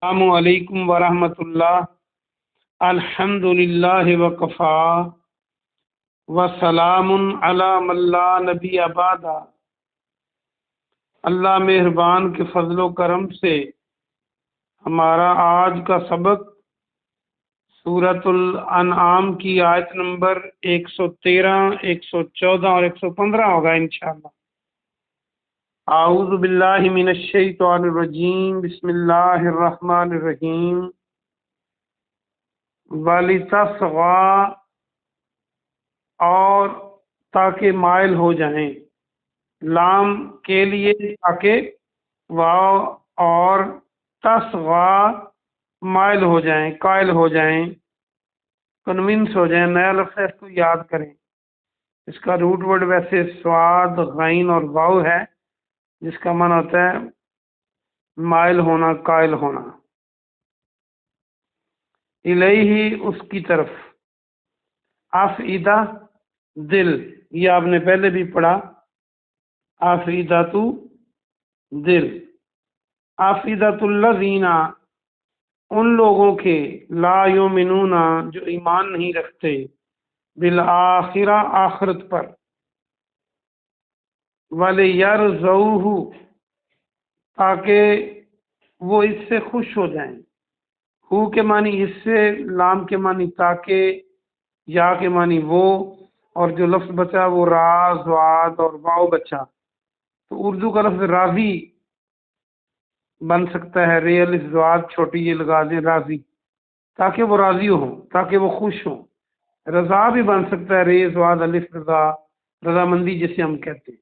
السلام علیکم ورحمۃ اللہ۔ الحمدللہ وکفا وسلام علی من لا نبی بعد۔ اللہ مہربان کے فضل و کرم سے ہمارا آج کا سبق سورۃ الانعام کی آیت نمبر 113، 114 اور 115 ہوگا انشاءاللہ۔ اعوذ باللہ من الشیطان الرجیم، بسم اللہ الرحمن الرحیم۔ وَلِتَصْغَىٰ، اور تاکہ مائل ہو جائیں، لام کے لیے تاکہ، واو اور تصغیٰ مائل ہو جائیں، قائل ہو جائیں، کنونس ہو جائیں۔ نیا لفظ ہے، اس کو یاد کریں۔ اس کا روٹ ورڈ ویسے سواد، غین اور واو ہے، جس کا معنی ہوتا ہے مائل ہونا، قائل ہونا۔ الیہ، اس کی طرف، افئدہ دل، یہ آپ نے پہلے بھی پڑھا، افئدۃ دل، افئدۃ الذین، ان لوگوں کے، لا یؤمنون، جو ایمان نہیں رکھتے، بالآخرہ، آخرت پر، وَلِيَرْضَوْهُ، تاکہ وہ اس سے خوش ہو جائیں۔ ہو کے معنی اس سے، لام کے معنی تاکہ، یا کے معنی وہ، اور جو لفظ بچا وہ را، زواد اور واؤ بچا، تو اردو کا لفظ راضی بن سکتا ہے، رے الف زواد چھوٹی یہ لگا دیں، راضی، تاکہ وہ راضی ہوں، تاکہ وہ خوش ہوں۔ رضا بھی بن سکتا ہے، رے زواد الف رضا، رضامندی جسے ہم کہتے ہیں۔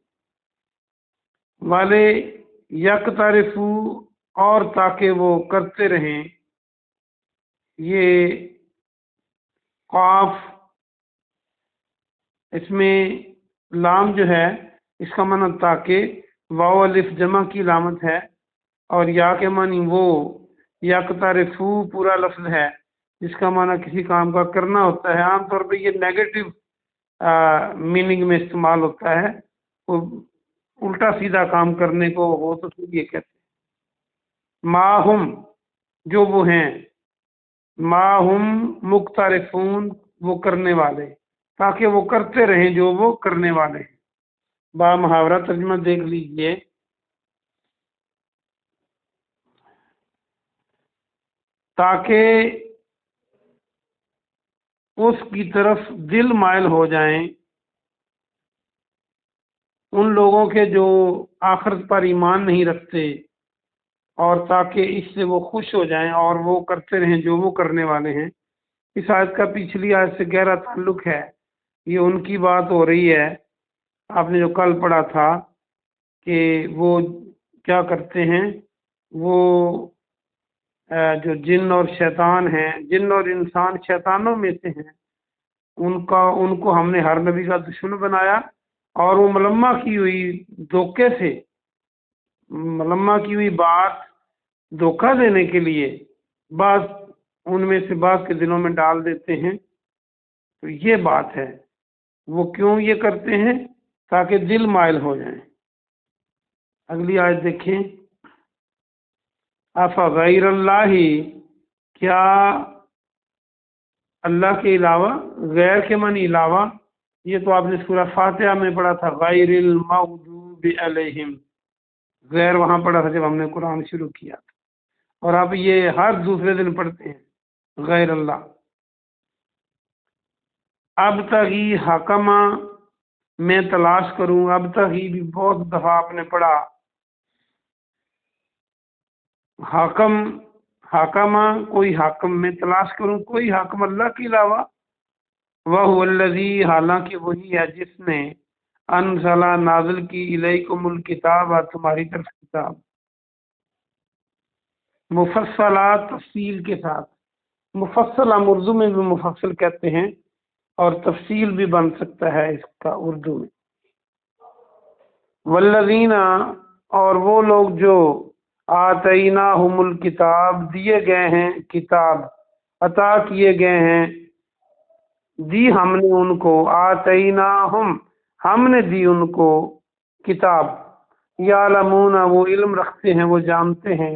والے یکترفو، اور تاکہ وہ کرتے رہیں، یہ قاف، اس میں لام جو ہے اس کا معنی تاکہ، واو الف جمع کی علامت ہے، اور یا کے معنی وہ، یکترفو پورا لفظ ہے جس کا معنی کسی کام کا کرنا ہوتا ہے۔ عام طور پہ یہ نیگیٹو میننگ میں استعمال ہوتا ہے، وہ الٹا سیدھا کام کرنے کو ہو تو یہ کہتے ہیں۔ ماہم، جو وہ ہیں، ماہم مقترفون، وہ کرنے والے، تاکہ وہ کرتے رہیں جو وہ کرنے والے ہیں۔ با محاورہ ترجمہ دیکھ لیجئے۔ تاکہ اس کی طرف دل مائل ہو جائیں ان لوگوں کے جو آخرت پر ایمان نہیں رکھتے، اور تاکہ اس سے وہ خوش ہو جائیں اور وہ کرتے رہیں جو وہ کرنے والے ہیں۔ اس آیت کا پچھلی آیت سے گہرا تعلق ہے، یہ ان کی بات ہو رہی ہے، آپ نے جو کل پڑھا تھا کہ وہ کیا کرتے ہیں، وہ جو جن اور شیطان ہیں، جن اور انسان شیطانوں میں سے ہیں، ان کو ہم نے ہر نبی کا دشمن بنایا، اور وہ ملمہ کی ہوئی دھوکے سے، ملمہ کی ہوئی بات دھوکہ دینے کے لیے بعض ان میں سے بعض کے دلوں میں ڈال دیتے ہیں۔ تو یہ بات ہے، وہ کیوں یہ کرتے ہیں؟ تاکہ دل مائل ہو جائیں۔ اگلی آیت دیکھیں۔ افغیر اللہ، کیا اللہ کے علاوہ، غیر کے معنی علاوہ، یہ تو آپ نے سورہ فاتحہ میں پڑھا تھا، غیر المغضوب علیہم، غیر وہاں پڑھا تھا جب ہم نے قرآن شروع کیا تھا، اور اب یہ ہر دوسرے دن پڑھتے ہیں، غیر اللہ۔ ابتغی حکما، میں تلاش کروں، ابتغی بھی بہت دفعہ آپ نے پڑھا، حاکم، حاکمہ کوئی حاکم، میں تلاش کروں کوئی حاکم اللہ کے علاوہ، وَهُوَ الَّذِي، حالانکہ وہی ہے جس نے، انزل نازل کی، الیکم الکتاب، تمہاری طرف کتاب، مفصلات، تفصیل کے ساتھ، مفصل ہم اردو میں بھی مفصل کہتے ہیں، اور تفصیل بھی بن سکتا ہے اس کا اردو میں۔ والذین، اور وہ لوگ جو، آتیناہم الکتاب، دیے گئے ہیں کتاب، عطا کیے گئے ہیں، دی ہم نے ان کو، آتیناہم، ہم نے دی ان کو کتاب، یعلمون، وہ علم رکھتے ہیں، وہ جانتے ہیں،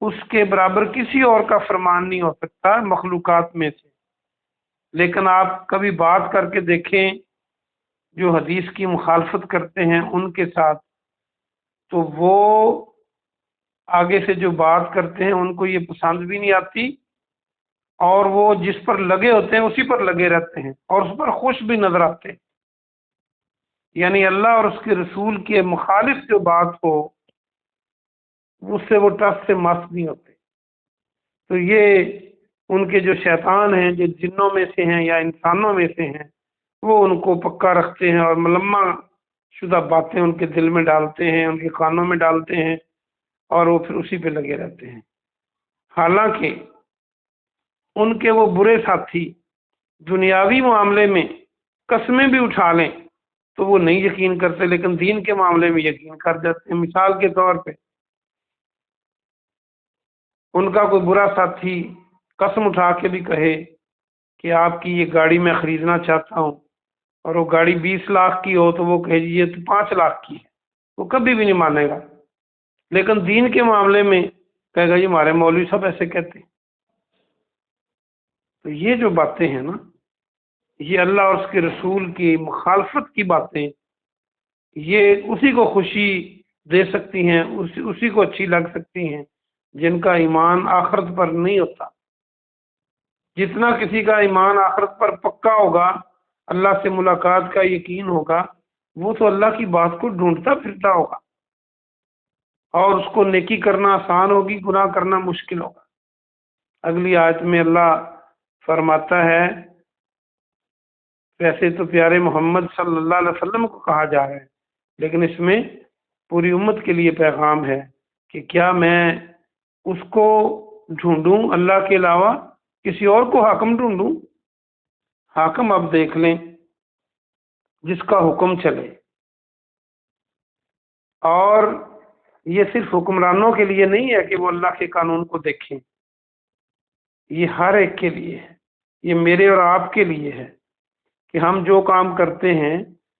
اس کے برابر کسی اور کا فرمان نہیں ہو سکتا مخلوقات میں سے۔ لیکن آپ کبھی بات کر کے دیکھیں جو حدیث کی مخالفت کرتے ہیں ان کے ساتھ، تو وہ آگے سے جو بات کرتے ہیں ان کو یہ پسند بھی نہیں آتی، اور وہ جس پر لگے ہوتے ہیں اسی پر لگے رہتے ہیں اور اس پر خوش بھی نظر آتے ہیں۔ یعنی اللہ اور اس کے رسول کے مخالف جو بات ہو اس سے وہ ٹس سے مس نہیں ہوتے۔ تو یہ ان کے جو شیطان ہیں، جو جنوں میں سے ہیں یا انسانوں میں سے ہیں، وہ ان کو پکا رکھتے ہیں اور ملمہ شدہ باتیں ان کے دل میں ڈالتے ہیں، ان کے کانوں میں ڈالتے ہیں، اور وہ پھر اسی پہ لگے رہتے ہیں۔ حالانکہ ان کے وہ برے ساتھی دنیاوی معاملے میں قسمیں بھی اٹھا لیں تو وہ نہیں یقین کرتے، لیکن دین کے معاملے میں یقین کر جاتے ہیں۔ مثال کے طور پہ ان کا کوئی برا ساتھی قسم اٹھا کے بھی کہے کہ آپ کی یہ گاڑی میں خریدنا چاہتا ہوں، اور وہ گاڑی 20 لاکھ کی ہو تو وہ کہے جی یہ تو 5 لاکھ کی ہے، وہ کبھی بھی نہیں مانے گا۔ لیکن دین کے معاملے میں کہے گا جی ہمارے مولوی صاحب ایسے کہتے ہیں۔ تو یہ جو باتیں ہیں نا، یہ اللہ اور اس کے رسول کی مخالفت کی باتیں، یہ اسی کو خوشی دے سکتی ہیں، اسی کو اچھی لگ سکتی ہیں جن کا ایمان آخرت پر نہیں ہوتا۔ جتنا کسی کا ایمان آخرت پر پکا ہوگا، اللہ سے ملاقات کا یقین ہوگا، وہ تو اللہ کی بات کو ڈھونڈتا پھرتا ہوگا، اور اس کو نیکی کرنا آسان ہوگی، گناہ کرنا مشکل ہوگا۔ اگلی آیت میں اللہ فرماتا ہے، ویسے تو پیارے محمد صلی اللہ علیہ وسلم کو کہا جا رہا ہے، لیکن اس میں پوری امت کے لیے پیغام ہے کہ کیا میں اس کو ڈھونڈوں اللہ کے علاوہ، کسی اور کو حاکم ڈھونڈوں؟ حاکم اب دیکھ لیں جس کا حکم چلے، اور یہ صرف حکمرانوں کے لیے نہیں ہے کہ وہ اللہ کے قانون کو دیکھیں، یہ ہر ایک کے لیے ہے، یہ میرے اور آپ کے لیے ہے کہ ہم جو کام کرتے ہیں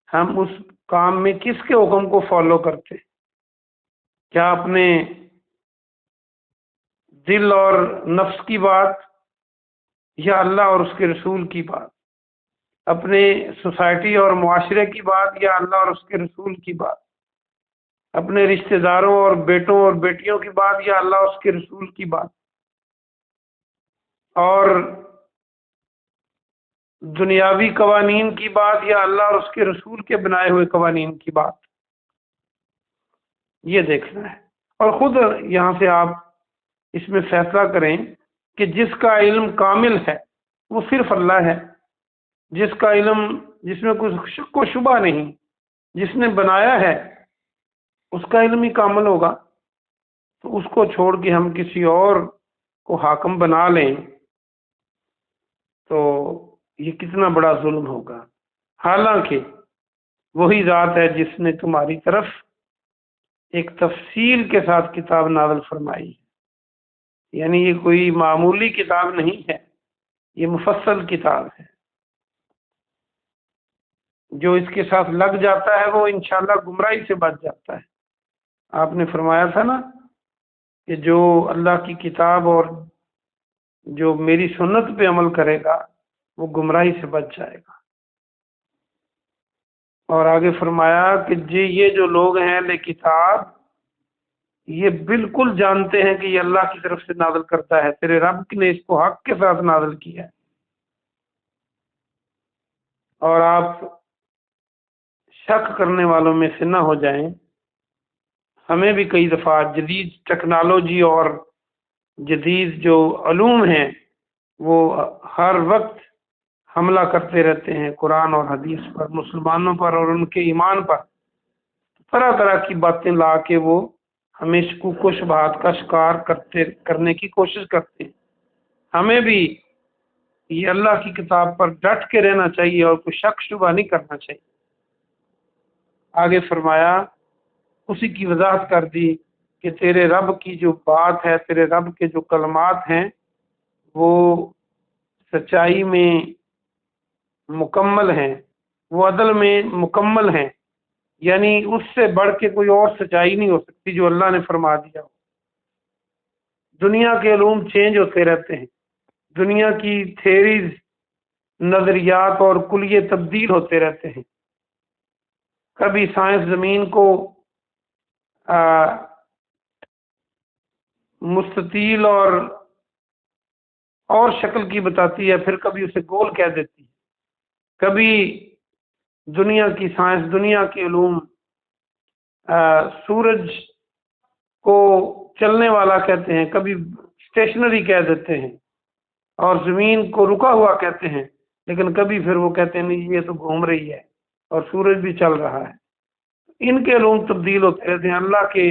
ہم اس کام میں کس کے حکم کو فالو کرتے ہیں۔ کیا اپنے دل اور نفس کی بات، یا اللہ اور اس کے رسول کی بات؟ اپنے سوسائٹی اور معاشرے کی بات، یا اللہ اور اس کے رسول کی بات؟ اپنے رشتہ داروں اور بیٹوں اور بیٹیوں کی بات، یا اللہ اور اس کے رسول کی بات؟ اور دنیاوی قوانین کی بات، یا اللہ اور اس کے رسول کے بنائے ہوئے قوانین کی بات؟ یہ دیکھنا ہے، اور خود یہاں سے آپ اس میں فیصلہ کریں کہ جس کا علم کامل ہے وہ صرف اللہ ہے، جس کا علم جس میں کوئی شک و شبہ نہیں، جس نے بنایا ہے اس کا علم ہی کامل ہوگا۔ تو اس کو چھوڑ کے ہم کسی اور کو حاکم بنا لیں تو یہ کتنا بڑا ظلم ہوگا۔ حالانکہ وہی ذات ہے جس نے تمہاری طرف ایک تفصیل کے ساتھ کتاب نازل فرمائی، یعنی یہ کوئی معمولی کتاب نہیں ہے، یہ مفصل کتاب ہے۔ جو اس کے ساتھ لگ جاتا ہے وہ انشاءاللہ گمراہی سے بچ جاتا ہے۔ آپ نے فرمایا تھا نا کہ جو اللہ کی کتاب اور جو میری سنت پہ عمل کرے گا وہ گمراہی سے بچ جائے گا۔ اور آگے فرمایا کہ جی یہ جو لوگ ہیں اہل کتاب، یہ بالکل جانتے ہیں کہ یہ اللہ کی طرف سے نازل کرتا ہے، تیرے رب نے اس کو حق کے ساتھ نازل کیا ہے۔ اور آپ شک کرنے والوں میں سے نہ ہو جائیں۔ ہمیں بھی کئی دفعہ جدید ٹیکنالوجی اور جدید جو علوم ہیں وہ ہر وقت حملہ کرتے رہتے ہیں قرآن اور حدیث پر، مسلمانوں پر اور ان کے ایمان پر، طرح طرح کی باتیں لا کے وہ ہمیں شکوک و شبہات کا شکار کرنے کی کوشش کرتے ہیں۔ ہمیں بھی یہ اللہ کی کتاب پر ڈٹ کے رہنا چاہیے اور کوئی شک شبہ نہیں کرنا چاہیے۔ آگے فرمایا، اسی کی وضاحت کر دی کہ تیرے رب کی جو بات ہے، تیرے رب کے جو کلمات ہیں وہ سچائی میں مکمل ہیں، وہ عدل میں مکمل ہیں، یعنی اس سے بڑھ کے کوئی اور سچائی نہیں ہو سکتی جو اللہ نے فرما دیا ہو۔ دنیا کے علوم چینج ہوتے رہتے ہیں، دنیا کی تھیریز، نظریات اور کلیے تبدیل ہوتے رہتے ہیں۔ کبھی سائنس زمین کو مستطیل اور شکل کی بتاتی ہے، پھر کبھی اسے گول کہہ دیتی ہے۔ کبھی دنیا کی سائنس، دنیا کے علوم سورج کو چلنے والا کہتے ہیں، کبھی اسٹیشنری کہہ دیتے ہیں، اور زمین کو رکا ہوا کہتے ہیں، لیکن کبھی پھر وہ کہتے ہیں نہیں یہ تو گھوم رہی ہے اور سورج بھی چل رہا ہے۔ ان کے علوم تبدیل ہوتے رہتے ہیں۔ اللہ کے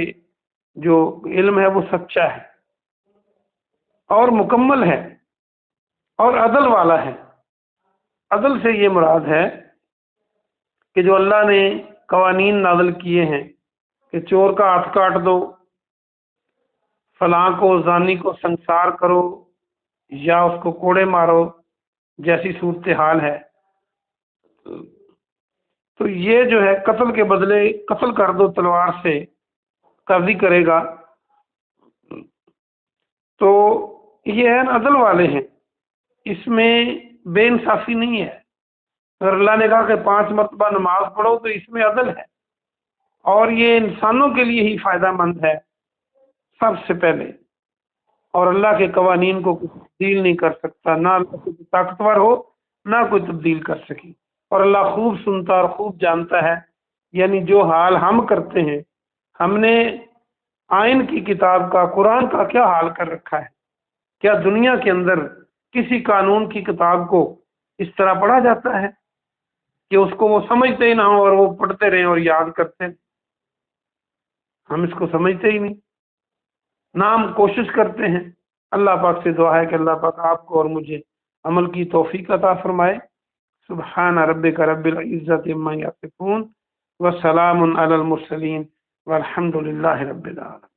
جو علم ہے وہ سچا ہے اور مکمل ہے اور عدل والا ہے۔ عدل سے یہ مراد ہے کہ جو اللہ نے قوانین نازل کیے ہیں کہ چور کا ہاتھ کاٹ دو، فلاں کو زانی کو سنسار کرو یا اس کو کوڑے مارو، جیسی صورتحال ہے، تو یہ جو ہے قتل کے بدلے قتل کر دو تلوار سے، قاضی کرے گا، تو یہ ہے عدل والے ہیں، اس میں بے انصافی نہیں ہے۔ اگر اللہ نے کہا کہ 5 مرتبہ نماز پڑھو تو اس میں عدل ہے، اور یہ انسانوں کے لیے ہی فائدہ مند ہے سب سے پہلے، اور اللہ کے قوانین کو کوئی تبدیل نہیں کر سکتا، نہ اللہ کوئی طاقتور ہو نہ کوئی تبدیل کر سکی، اور اللہ خوب سنتا اور خوب جانتا ہے۔ یعنی جو حال ہم کرتے ہیں، ہم نے آئین کی کتاب کا، قرآن کا کیا حال کر رکھا ہے؟ کیا دنیا کے اندر کسی قانون کی کتاب کو اس طرح پڑھا جاتا ہے کہ اس کو وہ سمجھتے ہی نہ ہو اور وہ پڑھتے رہیں اور یاد کرتے ہیں؟ ہم اس کو سمجھتے ہی نہیں، نہ ہم کوشش کرتے ہیں۔ اللہ پاک سے دعا ہے کہ اللہ پاک آپ کو اور مجھے عمل کی توفیق عطا فرمائے۔ سبحان ربک رب العزت عما یصفون وسلام علی المرسلین والحمد للہ رب العالمین۔